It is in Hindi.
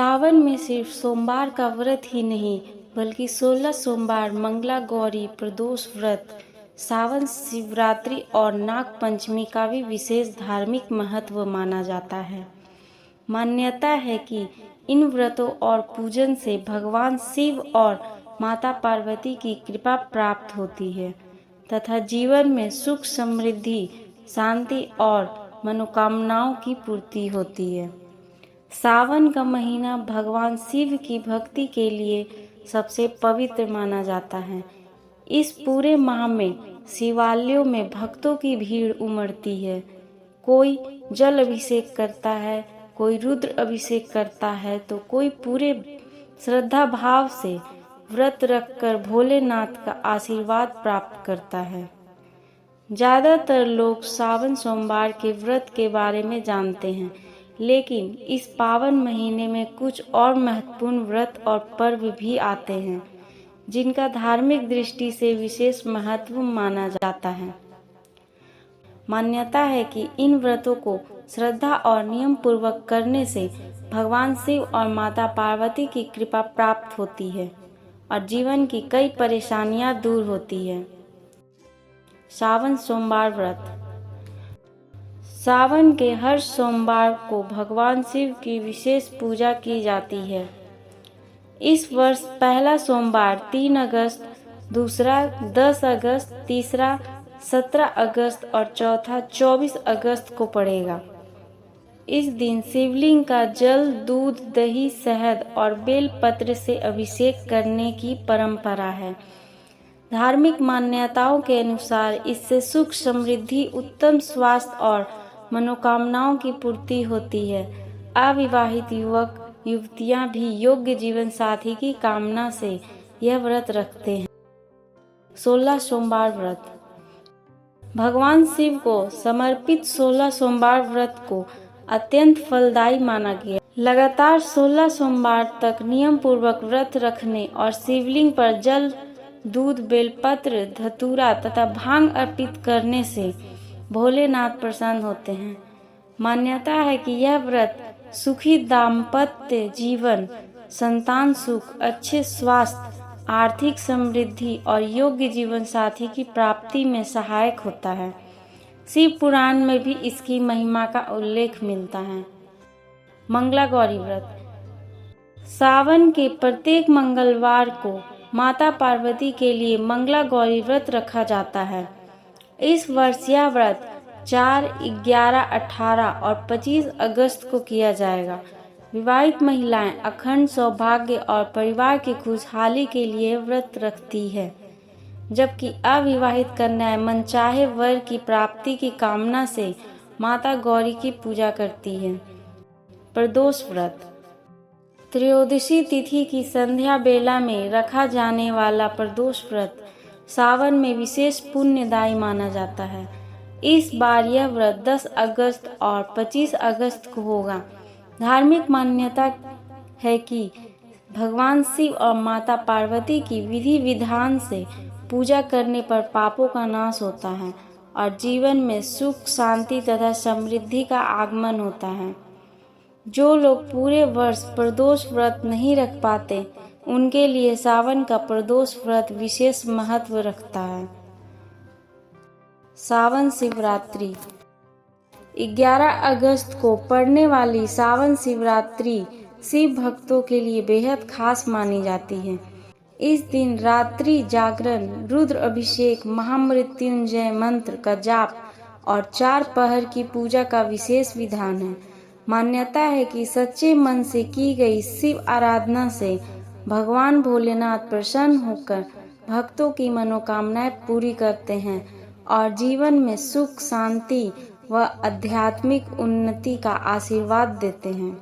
सावन में सिर्फ सोमवार का व्रत ही नहीं बल्कि 16 सोमवार, मंगला गौरी प्रदोष व्रत, सावन शिवरात्रि और नाग पंचमी का भी विशेष धार्मिक महत्व माना जाता है। मान्यता है कि इन व्रतों और पूजन से भगवान शिव और माता पार्वती की कृपा प्राप्त होती है तथा जीवन में सुख, समृद्धि, शांति और मनोकामनाओं की पूर्ति होती है। सावन का महीना भगवान शिव की भक्ति के लिए सबसे पवित्र माना जाता है। इस पूरे माह में शिवालयों में भक्तों की भीड़ उमड़ती है। कोई जल अभिषेक करता है, कोई रुद्र अभिषेक करता है तो कोई पूरे श्रद्धा भाव से व्रत रखकर भोलेनाथ का आशीर्वाद प्राप्त करता है। ज़्यादातर लोग सावन सोमवार के व्रत के बारे में जानते हैं, लेकिन इस पावन महीने में कुछ और महत्वपूर्ण व्रत और पर्व भी आते हैं जिनका धार्मिक दृष्टि से विशेष महत्व माना जाता है। मान्यता है कि इन व्रतों को श्रद्धा और नियम पूर्वक करने से भगवान शिव और माता पार्वती की कृपा प्राप्त होती है और जीवन की कई परेशानियां दूर होती है। सावन सोमवार व्रत। सावन के हर सोमवार को भगवान शिव की विशेष पूजा की जाती है। इस वर्ष पहला सोमवार 3 अगस्त, दूसरा 10 अगस्त, तीसरा 17 अगस्त और चौथा 24 अगस्त को पड़ेगा। इस दिन शिवलिंग का जल, दूध, दही, शहद और बेल पत्र से अभिषेक करने की परंपरा है। धार्मिक मान्यताओं के अनुसार इससे सुख, समृद्धि, उत्तम स्वास्थ्य और मनोकामनाओं की पूर्ति होती है। अविवाहित युवक युवतियां भी योग्य जीवन साथी की कामना से यह व्रत रखते हैं। 16 सोमवार व्रत। भगवान शिव को समर्पित 16 सोमवार व्रत को अत्यंत फलदायी माना गया। लगातार 16 सोमवार तक नियम पूर्वक व्रत रखने और शिवलिंग पर जल, दूध, बेलपत्र, धतूरा तथा भांग अर्पित करने से भोलेनाथ प्रसन्न होते हैं। मान्यता है कि यह व्रत सुखी दाम्पत्य जीवन, संतान सुख, अच्छे स्वास्थ्य, आर्थिक समृद्धि और योग्य जीवन साथी की प्राप्ति में सहायक होता है। शिव पुराण में भी इसकी महिमा का उल्लेख मिलता है। मंगला गौरी व्रत। सावन के प्रत्येक मंगलवार को माता पार्वती के लिए मंगला गौरी व्रत रखा जाता है। इस वर्ष यह व्रत 4, 11, 18 और 25 अगस्त को किया जाएगा। विवाहित महिलाएं अखंड सौभाग्य और परिवार की खुशहाली के लिए व्रत रखती है, जबकि अविवाहित कन्याएं मनचाहे वर की प्राप्ति की कामना से माता गौरी की पूजा करती है। प्रदोष व्रत। त्रयोदशी तिथि की संध्या बेला में रखा जाने वाला प्रदोष व्रत सावन में विशेष पुण्यदायी माना जाता है। इस बार यह व्रत 10 अगस्त और 25 अगस्त को होगा। धार्मिक मान्यता है कि भगवान शिव और माता पार्वती की विधि विधान से पूजा करने पर पापों का नाश होता है और जीवन में सुख, शांति तथा समृद्धि का आगमन होता है। जो लोग पूरे वर्ष प्रदोष व्रत नहीं रख पाते, उनके लिए सावन का प्रदोष व्रत विशेष महत्व रखता है। सावन शिवरात्रि। 11 अगस्त को पड़ने वाली सावन शिवरात्रि शिव भक्तों के लिए बेहद खास मानी जाती है। इस दिन रात्रि जागरण, रुद्र अभिषेक, महामृत्युंजय मंत्र का जाप और 4 पहर की पूजा का विशेष विधान है। मान्यता है कि सच्चे मन से की गई शिव आराधना से भगवान भोलेनाथ प्रसन्न होकर भक्तों की मनोकामनाएं पूरी करते हैं और जीवन में सुख, शांति व आध्यात्मिक उन्नति का आशीर्वाद देते हैं।